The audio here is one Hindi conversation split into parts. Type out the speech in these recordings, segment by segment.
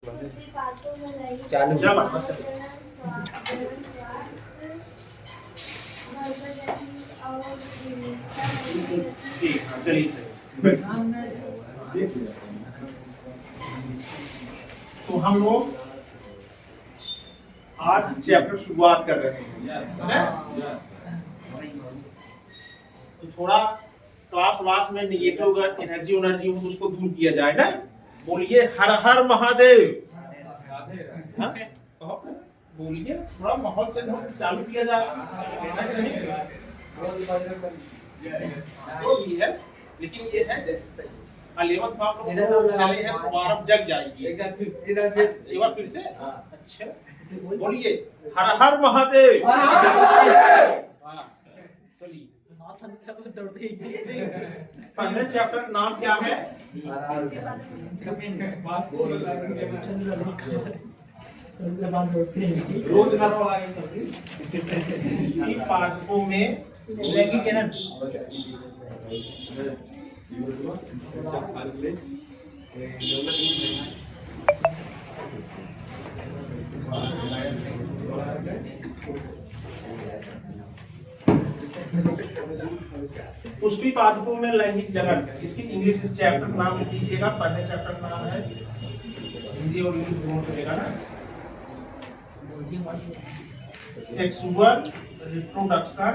चालू तो हम लोग आज चैप्टर शुरुआत कर रहे हैं। तो थोड़ा क्लास में निगेटिव एनर्जी हो तो उसको दूर किया जाए ना। बोलिए हर हर महादेव। बोलिए थोड़ा माहौल चालू किया जाए। जो भी है लेकिन ये है 11th में आप लोग चले हैं तो वारम जग जाएगी। एक बार फिर से। अच्छा बोलिए हर हर महादेव। चलिए पहले चैप्टर का नाम क्या है? रोजगार पादपों में पुष्पी पादपों में लैंगिक जलन। इसकी इंग्लिश इस चैप्टर का नाम लिख लीजिएगा। पहले चैप्टर का नाम है, हिंदी और इंग्लिश दोनों चलेगा ना, sexual reproduction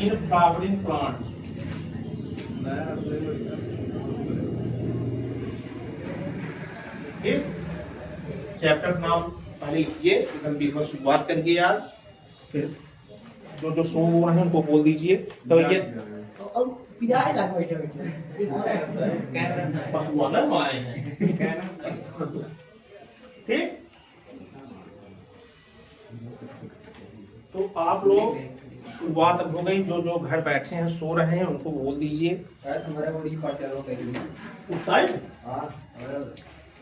in flowering plant. Chapter नाम पहले लिखिए, एकदम बीच में शुरुआत करिए यार। फिर जो सो रहे हैं उनको बोल दीजिए। तो ये ठीक। तो आप लोग शुरुआत अब हो गई। जो घर बैठे हैं सो रहे हैं उनको बोल दीजिए। उस साइड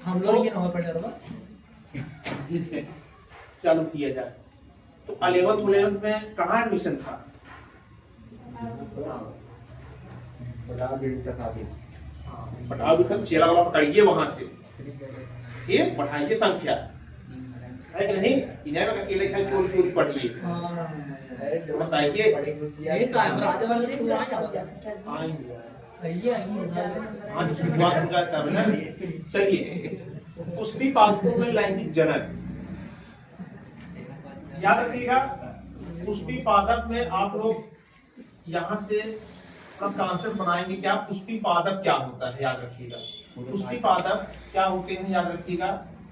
हम लोग चालू किया जाए। तो 11th में कहाँ एडमिशन था? पटाव चेला वाला पकड़िए वहां से, ठीक, बढ़ाइए संख्या, है कि नहीं? इन्हें अकेले खाली चोरी चोरी पढ़ लिए। बताइए आज शुरुआत हो जाए तब ना। चलिए पुष्पी पादपों में लैंगिक जनन याद रखिएगा। पुष्पी पादप में आप लोग यहाँ से कॉन्सेप्ट बनाएंगे। क्या पुष्पी पादप क्या होता है याद रखिएगा। पुष्पी पादप क्या होते हैं याद रखिएगा।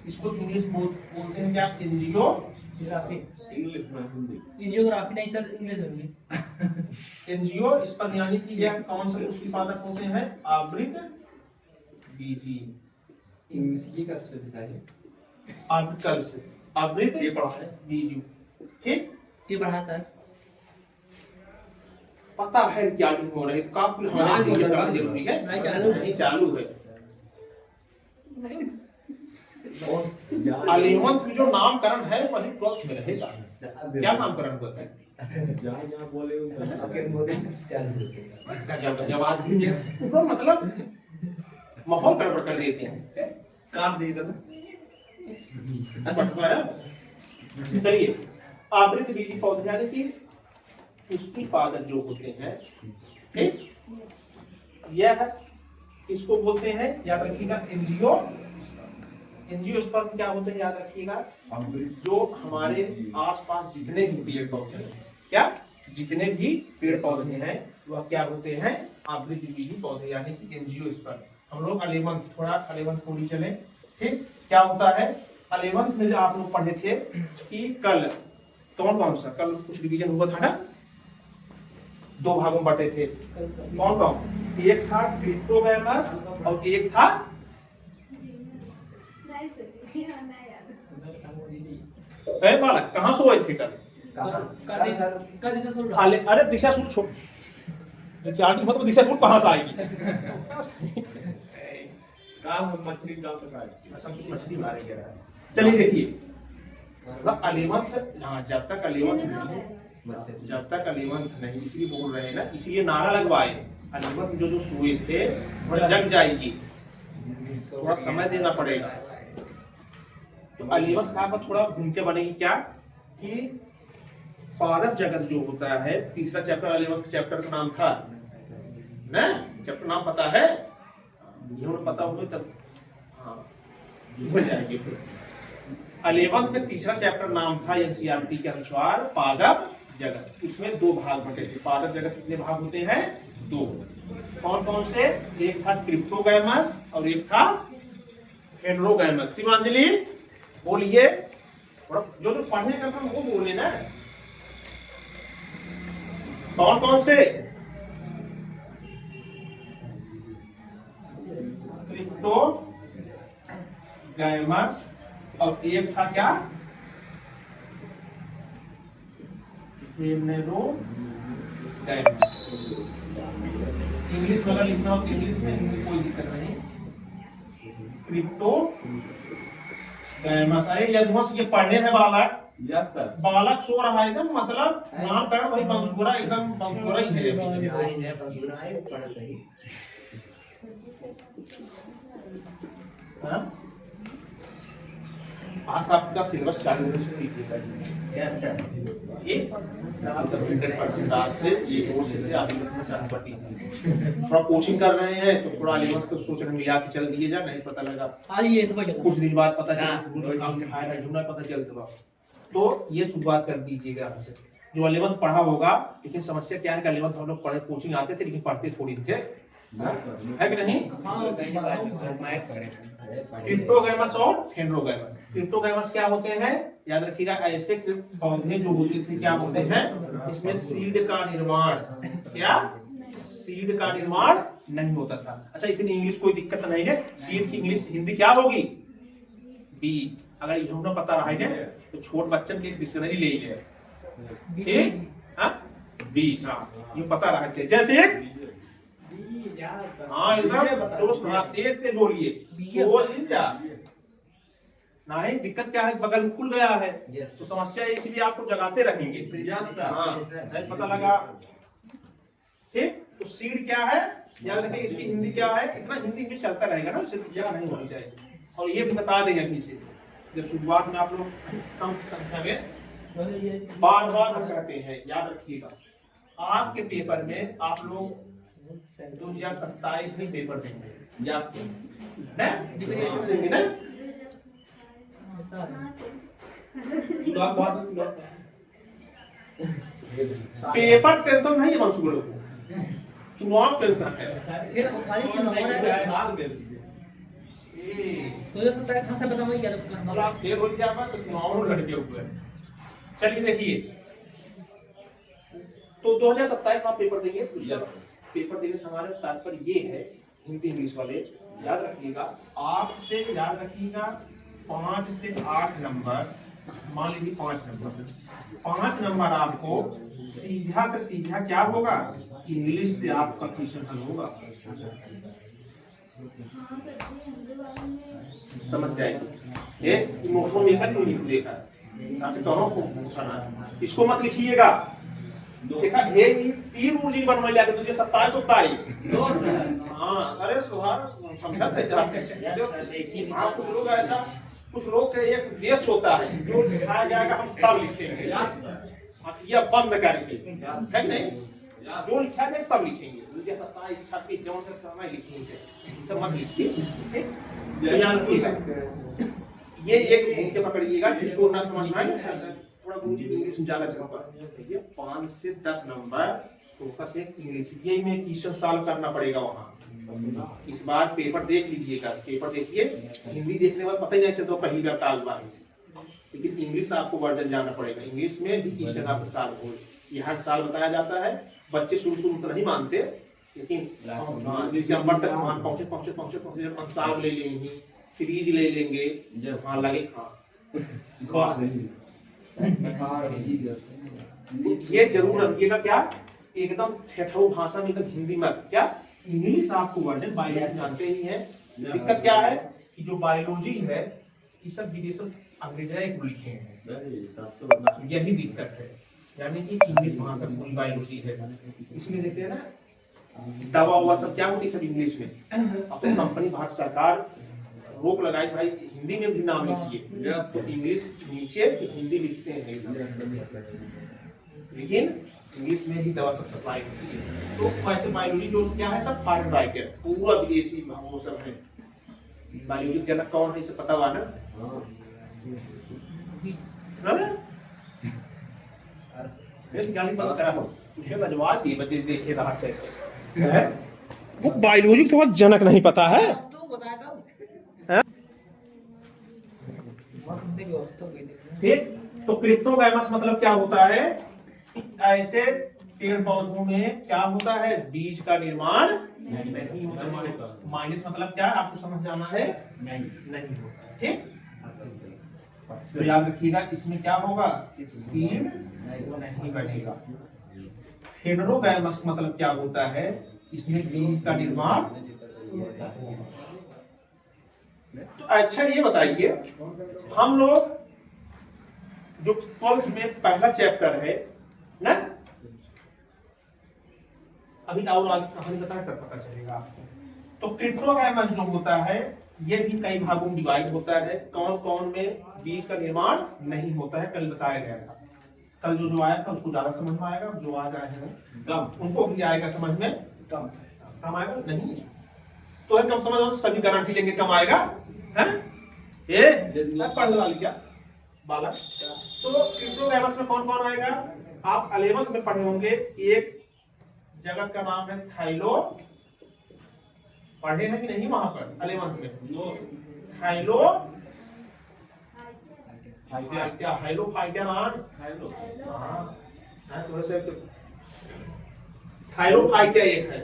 इसको इंग्लिश बोलते हैं क्या? एंजियोग्राफी नहीं सर, इंग्लिश में एनजीओ। इस पर यानी कि यह कौन से पुष्पी पादप होते हैं? आवृत बीजी। आवृत बीजी, ठीक। ये पढ़ा सर, पता है क्या नहीं हो रहा है तो काफी हमारे लिए करना जरूरी है। नहीं चालू है। 11th में जो नामकरण है वही 12th में रहेगा। क्या नामकरण हुआ है? जब आदमी मतलब माहौल गड़बड़ कर देते हैं, काट देते हैं। चलिए आवृत बीजी पौधे यानी कि पुष्पी पादप जो होते हैं, ठीक, यह इसको बोलते हैं याद रखिएगा एनजीओ। एंजियोस्पर्म क्या होते हैं याद रखिएगा। जो हमारे आसपास जितने भी पेड़ पौधे हैं, क्या जितने भी पेड़ पौधे हैं वह क्या होते हैं? आवृत बीजी पौधे यानी कि एंजियोस्पर्म। हम लोग 11th थोड़ी चले, ठीक। क्या होता है 11th में जो आप लोग पढ़े थे कि कल कौन सा कल कुछ रिवीजन हुआ था ना, 2 भागों में बटे थे। कौन? एक था क्रिप्टोगैमस और एक था बालक। कहाँ सोए थे कल? अरे दिशा सूल छोड़, मतलब दिशा सूल कहाँ से आएगी? मछली मारेंगे। चलिए देखिए 11th, हाँ जब तक 11th नहीं, इसलिए बोल रहे हैं ना, इसलिए नारा लगवाए अलीमत जो जो सुए थे वह जग जाएगी, थोड़ा समय देना पड़ेगा। तो अलीमत का थोड़ा घूम के बनेगी क्या कि पादप जगत जो होता है, तीसरा चैप्टर अलीमत चैप्टर का नाम था ना, चैप्टर नाम पता है, ये उन्हें पता हो तब हाँ हो जाएंगे। अलीमत में तीसरा चैप्टर नाम था एनसीईआरटी के अनुसार पादप जगत। उसमें दो भाग बटे थे। पादप जगत कितने भाग होते हैं? दो। कौन कौन से? एक था क्रिप्टोगैमस और एक था हेटेरोगैमस। शिवांजलि बोलिए, जो जो पढ़ने का था वो बोले ना। कौन कौन से? क्रिप्टोगैमस और एक था क्या? हेटेरोगैमस। इंग्लिश में अगर लिखना हो तो इंग्लिश में, हिंदी कोई दिक्कत नहीं। क्रिप्टोगैमस। अरे यदुवंश ये पढ़े हैं बालक? Yes sir. बालक सो रहा है एकदम, मतलब नामकरण वही बंसुरा, एकदम बंसुरा ही है। हाँ? आज आपका सिलेबस चालू है, ये आपका 100% आज से ये कोर्स से आप थोड़ा कोचिंग कर रहे हैं तो थोड़ा अलीमत को सोच रहे मिला के चल दिए जा, नहीं पता लगा आज ये तो भाई कुछ दिन बाद पता चला पता चलता। तो ये शुरुआत कर दीजिएगा यहाँ से। जो अलीमत पढ़ा होगा, लेकिन समस्या क्या है कि अलीमत हम लोग पढ़े कोचिंग आते थे लेकिन पढ़ते थोड़ी थे, है कि नहीं? क्रिप्टोगैमस और हेटेरोगैमस। क्रिप्टोगैमस क्या होते हैं याद रखिएगा, ऐसे पौधे जो होते थे क्या होते हैं, इसमें सीड का निर्माण, क्या सीड का निर्माण नहीं होता था। अच्छा इतनी इंग्लिश कोई दिक्कत नहीं है, सीड की इंग्लिश हिंदी क्या होगी? बीज। अगर ये ना पता रहा है तो छोट बच्चन के डिक्शनरी ले ले, ठीक? बीज, हाँ ये पता रहा चाहिए। जैसे हाँ एकदम जोश तेज तेज बोलिए, नहीं दिक्कत क्या है, बगल में खुल गया है तो समस्या है, इसलिए आपको जगाते रहेंगे। हाँ पता लगा, ठीक? तो सीड क्या है याद रखिए, इसकी हिंदी क्या है, इतना हिंदी में चलता रहेगा ना, उससे जगह नहीं होनी चाहिए। और ये भी बता देंगे अभी से, जब शुरुआत में आप लोग कम संख्या में बार बार हम कहते हैं, याद रखिएगा। आपके पेपर में आप लोग 2027 में पेपर देंगे, डिफिनेशन देंगे ना। पेपर टेंशन नहीं है मंसूर को, चुनाव टेंशन है। तो जो सकता है खासा पता नहीं मतलब आप फेल हो जाएगा तो चुनाव में लटके हुए। चलिए देखिए, तो 2027 में आप पेपर देंगे। पेपर देने से हमारा तात्पर्य ये है, हिंदी इंग्लिश वाले याद रखिएगा, आपसे याद रखिएगा 5 से 8 नंबर, मान लीजिए 5 नंबर आपको सीधा से सीधा क्या होगा, इंग्लिश से आपका क्वेश्चन हल होगा। समझ जाएगी ये इमोशन मेकर नहीं लिखा है, से करो इसको मत लिखिएगा। देखा हे तीन ऊर्जी बनवाई लाके तुझे 27 तारीख। हां अरे सुहार समझा था जरा से। हां कुछ लोग ऐसा, कुछ लोग के एक देश होता है जो लिखाया जाएगा हम सब लिखेंगे, आप ये बंद करके, है नहीं? जो लिखा जाए सब लिखेंगे, मुझे 27 26 जौन तक करना लिखेंगे, सब मत लिखिए, ठीक? याद रखिएगा ये एक घूम के पकड़िएगा, जिसको ना समझ में आए थोड़ा गुरुजी इंग्लिश में ज्यादा चलता है। देखिए 5 से 10 नंबर फोकस एक इंग्लिश, ये में क्वेश्चन सॉल्व करना पड़ेगा वहां। इस बार पेपर देख लीजिएगा, पेपर देखिए, हिंदी देखने बाद पता ही नहीं चलता पहली बार काल हुआ है, लेकिन इंग्लिश आपको वर्जन जाना पड़ेगा। इंग्लिश में भी क्वेश्चन आपको सॉल्व हो, ये हर साल बताया जाता है। बच्चे शुरू तो नहीं मानते, लेकिन दिसंबर तक मान पहुंचे साल ले लेंगे, सीरीज ले लेंगे, हाँ लगे हाँ ये जरूर रखिएगा क्या, एकदम ठेठो भाषा में, एकदम हिंदी में क्या, इंग्लिश आपको वर्जन बायोलॉजी जानते ही है। दिक्कत क्या है कि जो बायोलॉजी है ये सब विदेशों अंग्रेजी को लिखे हैं, यही दिक्कत है। यानी कि इंग्लिश भाषा पूरी बायोलॉजी है, इसलिए देखते हैं ना दवा हुआ सब क्या होती है, सब इंग्लिश में। अब तो कंपनी भारत सरकार रोक लगाई भाई हिंदी में भी नाम लिखिए, तो इंग्लिश नीचे हिंदी लिखते हैं, लेकिन इंग्लिश में ही दवा सब सप्लाई होती है। तो वैसे बायोलॉजी जो क्या है सब फॉरेन राइटर पूरा विदेशी वो सब है। बायोलॉजी जनक कौन है इसे पता हुआ ना? वो बायोलॉजी थोड़ा जनक नहीं पता है। तू बताया था ठीक, तो क्रिप्टोगैमस मतलब क्या होता है? ऐसे पेड़ पौधों में क्या होता है, बीज का निर्माण नहीं होता। माइनस मतलब क्या आपको समझ जाना है, नहीं होता। ठीक, तो याद रखिएगा इसमें क्या होगा, सीड नहीं बनेगा। हेटेरोगैमस मतलब क्या होता है, इसमें बीज का निर्माण। तो अच्छा ये बताइए, हम लोग जो 12th में पहला चैप्टर है ना, अभी और आगे कहानी बताया तब पता चलेगा आपको। तो क्रिप्टोगैमस जो होता है ये भी कई भागों में डिवाइड होता है। कौन कौन में बीज का निर्माण नहीं होता है कल बताया गया था। कल जो आया था उसको ज्यादा समझ में आएगा, जो आज आए हैं कम, उनको भी आएगा समझ में कम आएगा नहीं। तो है कम समझ में, सभी गारंटी लेंगे कम आएगा है ये पढ़ने वाली क्या बालक। तो क्रिप्टोगैमस में कौन कौन आएगा, आप 11th में पढ़े होंगे। एक जगत का नाम है थाइलो, पढ़े हैं कि नहीं वहां पर 11th में? थाइलो फाइटिया, हाइलो फाइटिया नाम थाइरोफाइटिया एक है।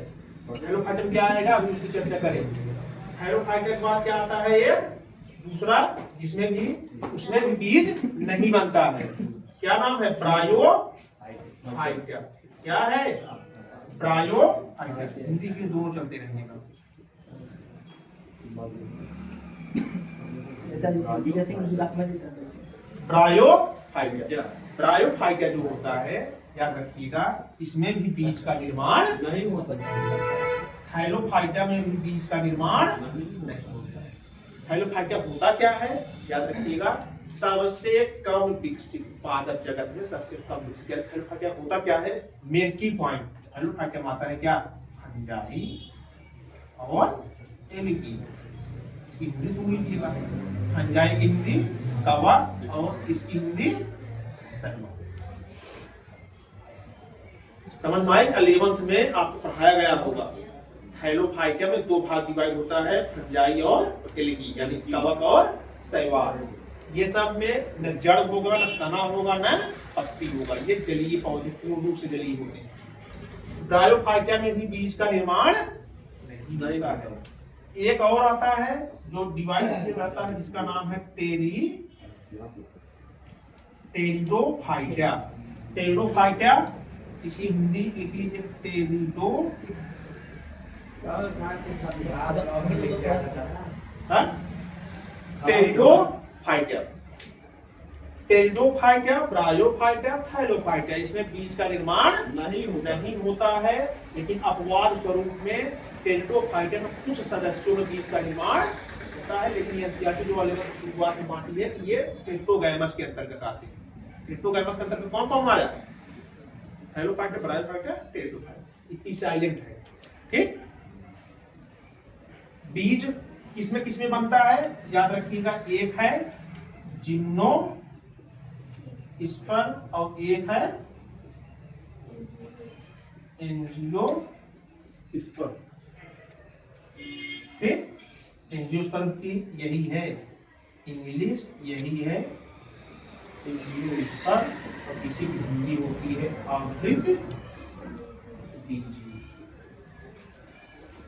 थाइरोफाइटिया क्या आएगा अभी उसकी चर्चा करेंगे। थाइरोफाइटिया के बाद क्या आता है, ये दूसरा जिसमें भी उसमें भी बीज नहीं बनता है, क्या नाम है, ब्रायोफाइटिया। क्या है, ब्रायोफाइटिया। हिंदी के दोनों चलते रहेंगे। ब्रायोफाइटिया जो होता है याद रखिएगा, इसमें भी बीज का निर्माण नहीं होता। थाइलोफाइटिया में भी बीज का निर्माण नहीं होता। थाइलोफाइटिया होता क्या है याद रखिएगा, सबसे कम विकसित पादप जगत में सबसे कम विकसित। थाइलोफाइटिया होता क्या है, मेन की पॉइंट, थाइलोफाइटिया में आता है क्या, फंजाई और एलिकी। इसकी हिंदी सुन लीजिएगा, फंजाई की हिंदी कवक और इसकी हिंदी सलमा। समझ में आए? 11th में आपको पढ़ाया गया होगा। थाइलोफाइटिया में दो भाग डिवाइड होता है, फंजाई और एलिगी, यानी कवक और शैवाल। ये सब में न जड़ होगा, न तना होगा, न पत्ती होगा। ये जलीय पौधे पूर्ण रूप से जलीय होते हैं। ब्रायोफाइटिया में भी बीज का निर्माण नहीं होता है। एक और आता है जो डिवाइड रहता है जिसका नाम है टेरिडोफाइटिया। टेरिडोफाइटिया इसकी हिंदी लिख लीजिए, टेरिडो टेरिडोफाइटिया। टेरिडोफाइटिया, ब्रायोफाइटिया, थाइलोफाइटिया, इसमें बीज का निर्माण नहीं होता है, लेकिन अपवाद स्वरूप में टेरिडोफाइटिया में कुछ सदस्यों में बीज का निर्माण होता है। लेकिन एनसीईआरटी जो वाले शुरुआत में बांटी है ये क्रिप्टोगैमस के अंतर्गत आते हैं। क्रिप्टोगैमस के अंतर्गत कौन कौन आया, थाइलोफाइटिया, ब्रायोफाइटिया, टेरिडोफाइटिया, साइलेंट है। ठीक, बीज किसमें किसमें बनता है याद रखिएगा, एक है जिम्नो स्पर्म और एक है एंजियोस्पर्म। ठीक, एंजियोस्पर्म की यही है इंग्लिश, यही है एंजियोस्पर्म, और इसी की हिंदी होती है आवृत बीज।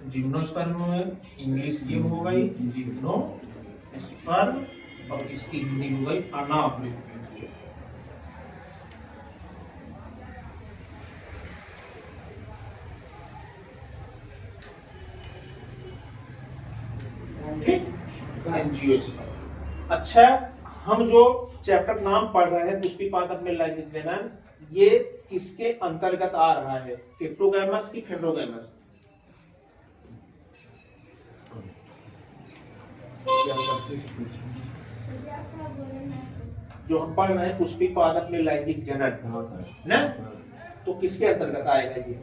जिम्नोस्पर्म में इंग्लिश ये हो गई जिम्नोस्पर्म, और इसकी हिंदी हो गई अनावृत। एंजियोस्पर्म। अच्छा, हम जो चैप्टर नाम पढ़ रहे हैं उसके बाद अपने लाइन लिख देना, ये किसके अंतर्गत आ रहा है, क्रिप्टोगैमस की फेंड्रोगैमस। जो हम पढ़ रहे हैं पुष्पी पादप में लैंगिक जनन ना, तो किसके अंतर्गत आएगा ये?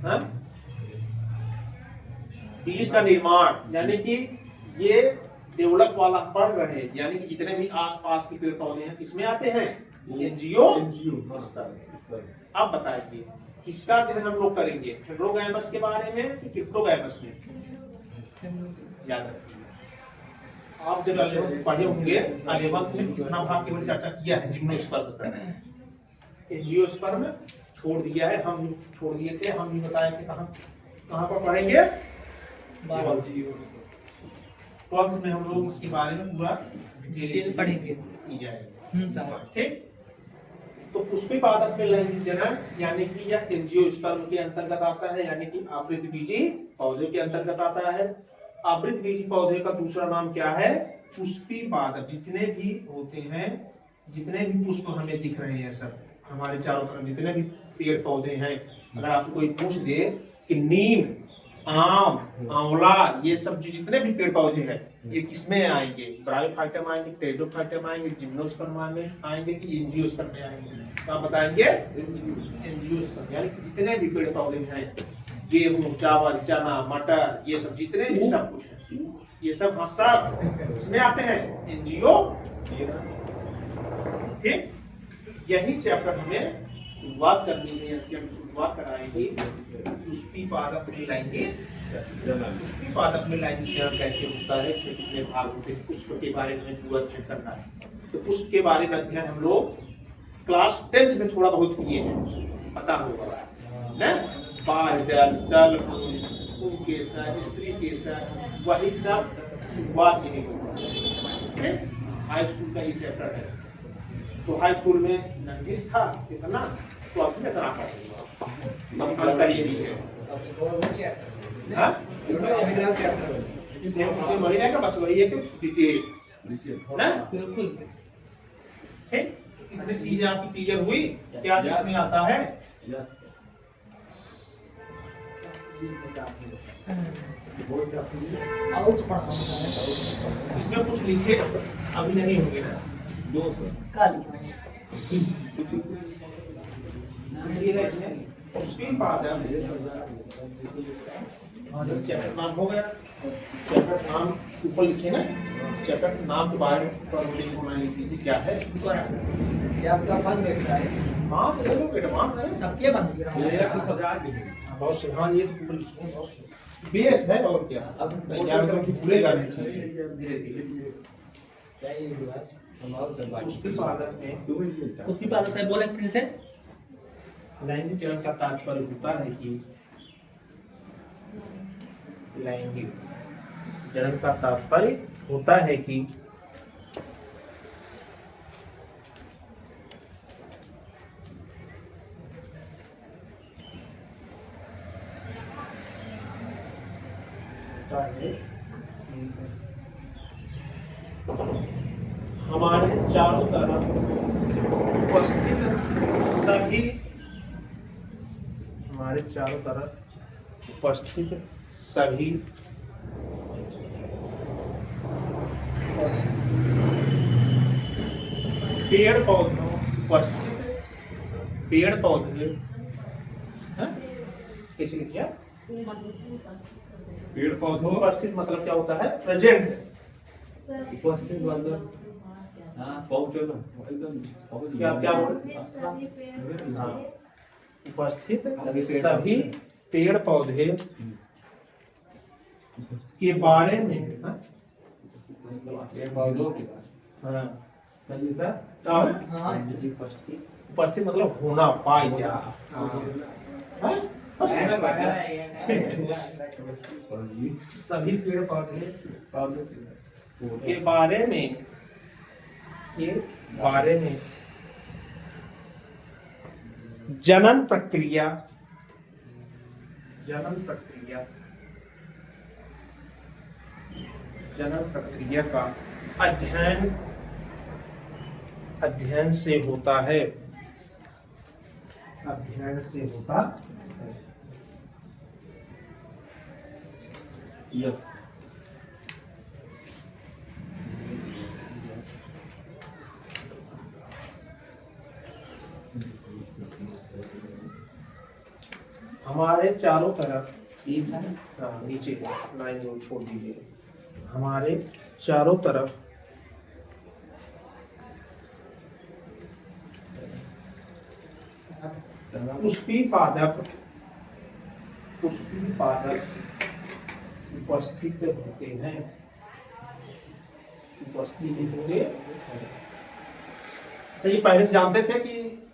हाँ? बीज का निर्माण, यानी कि ये डेवलप वाला पढ़ रहे हैं, यानी कि जितने भी आसपास के पेड़ पौधे हैं किसमें आते हैं? एनजीओ। अब बताइए किसका अध्ययन हम लोग करेंगे, फेंड्रोगैमस के बारे में कि क्रिप्टोगैमस में? याद रखिए, आप जब 11th पढ़े होंगे, 11th में कितना भाग केवल चर्चा किया है जिम्नोस्पर्म पर, एंजियोस्पर्म छोड़ दिया है, हम छोड़ दिए थे, हम भी बताए थे कहाँ पर पढ़ेंगे? 12th में हम लोग इसके बारे में पूरा डिटेल पढ़ेंगे की जाएगा। ठीक, तो पुष्पी पादप में लैंगिक जनन यानी कि यह एंजियोस्पर्म के अंतर्गत आता है, यानी कि आवृतबीजी पौधे के अंतर्गत आता है। आवृतबीजी पौधे का दूसरा नाम क्या है? पुष्पी पादप। जितने भी होते हैं, जितने भी पुष्प हमें दिख रहे हैं सब हमारे चारों तरफ, जितने भी पेड़ पौधे हैं, अगर आपको कोई पूछ दे कि नीम, आम, आंवला, ये सब जो जितने भी पेड़ पौधे हैं ये किसमें आएंगे? ब्रायोफाइटम आएंगे, टेरिडोफाइटम आएंगे, जिम्नोस्पर्म में आएंगे कि एंजियोस्पर्म में आएंगे? तो आप बताएंगे एंजियोस्पर्म। यानी कि जितने भी पेड़ पौधे हैं, गेहूं, चावल, चना, मटर, ये सब जितने भी सब कुछ है, ये सब हाँ सब इसमें आते हैं, एनजीओ। ठीक, यही चैप्टर हमें शुरुआत करनी है, एनसीएम की शुरुआत कराएंगे पुष्पी पादप में लैंगिक जनन। पुष्पी पादप में लैंगिक जनन कैसे होता है, इसमें कितने भाग होते हैं, पुष्प के बारे में पूरा अध्ययन करना है। तो पुष्प के बारे में अध्ययन हम लोग क्लास 10th में थोड़ा बहुत किए हैं, पता होगा ना, बाह्यदल, दल, पुंकेसर, स्त्री केसर, वही सब शुरुआत यही होती है। हाई स्कूल का ये चैप्टर है, तो हाई स्कूल में नंदिस था इतना, तो अब भी इतना पढ़ेगा, अंतर यही है। हाँ? सेम वही रहेगा, बस वही है कि डिटेल ना, बिल्कुल। ठीक, इतनी चीजें आपकी क्लियर हुई? क्या इसमें आता है? इसमें कुछ लिखे अभी नहीं होंगे ना, उसके बाद चैप्टर नाम हो गया, चैप्टर नाम ऊपर लिखे ना, चैप्टर नाम के बारे में होना लिखी क्या है, आपका बंद है। हाँ तो लोग एडवांस है, सबके बंद है, बहुत से। हाँ ये तो ऊपर बेस है, और क्या अब यार करके पूरे गाने चाहिए धीरे धीरे। उसके पादप से बोले फिर से, लैंगिक जनन का तात्पर्य होता है कि लैंगिक जनन का तात्पर्य होता है कि हमारे चारों तरफ उपस्थित सभी, हमारे चारों तरफ उपस्थित सभी पेड़ पौधों, उपस्थित पेड़ पौधे, कैसे लिखिए? पेड़ पौधों उपस्थित मतलब क्या होता है? प्रेजेंट, उपस्थित मतलब पहुंचो ना, क्या क्या बोले? उपस्थित सभी पेड़ पौधे के बारे में, हाँ सही सर, उपस्थित मतलब होना, पाई जा, सभी पेड़ पौधे के बारे में, के बारे में जनन प्रक्रिया, जनन प्रक्रिया, जनन प्रक्रिया का अध्ययन, अध्ययन से होता है, अध्ययन से होता है। हमारे चारों तरफ, तीन था ना? हाँ नीचे लाइन को छोड़ दीजिए, हमारे चारों तरफ पुष्पी पादप उपस्थित होते हैं, उपस्थित होते। अच्छा, ये पहले से जानते थे कि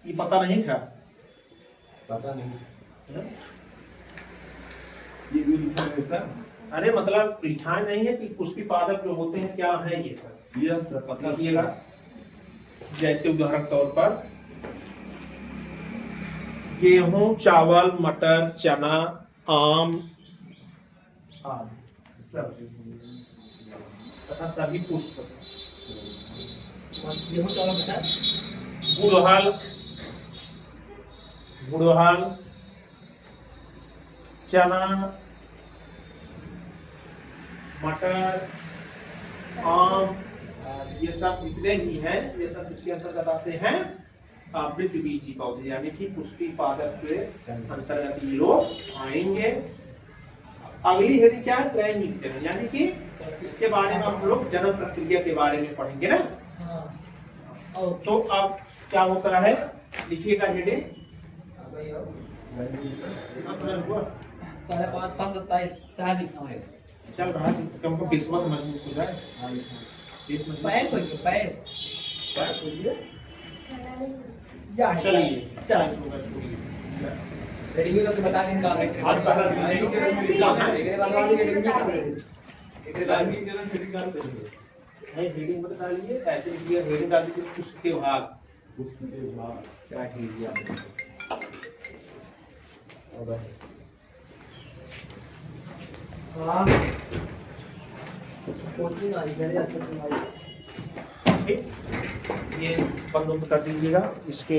ये पता नहीं था? पता नहीं। है? ये भी लिखा है सर? अरे मतलब लिखा नहीं है कि पुष्पी पादप जो होते हैं क्या है ये सर। यस सर, पता लिखिएगा, जैसे उदाहरण तौर पर गेहूं, चावल, मटर, चना, आम आदि सब तथा सभी पुष्प। गेहूं चावल मटर, गुड़हल, चना, मटर, आम, ये सब जितने भी हैं ये सब इसके अंतर्गत आते हैं आवृतबीजी पौधे, यानी कि पुष्पी पादप के अंतर्गत ये लोग आएंगे। अगली हेडिंग क्या है? त्रैमिक, यानी कि इसके बारे में हम लोग जन्म प्रक्रिया के बारे में पढ़ेंगे ना। और तो अब क्या होता है, लिखिएगा हेडिंग। कितना समय हुआ? 5:30, 5:27 चार लिखना है। चल रहा है, कम से कम 20वां समझ में हो जाए। हाँ, लिखा है। 20 मिनट पैर कोई पैर बात होइए। जा चलिए चल छोड़िए। रेडिंग में तो बता दें कहाँ है। आज पहला दिन है, एक बार वाली रेडिंग की कर रहे हेडिंग बता दीजिए, ऐसे लिखिए, हेडिंग डाल दीजिए पुष्प के भाग। क्या कीजिए आप? हां कोचिंग आई मेरे अच्छा तुम्हारी ठीक, ये बंद कर दीजिएगा इसके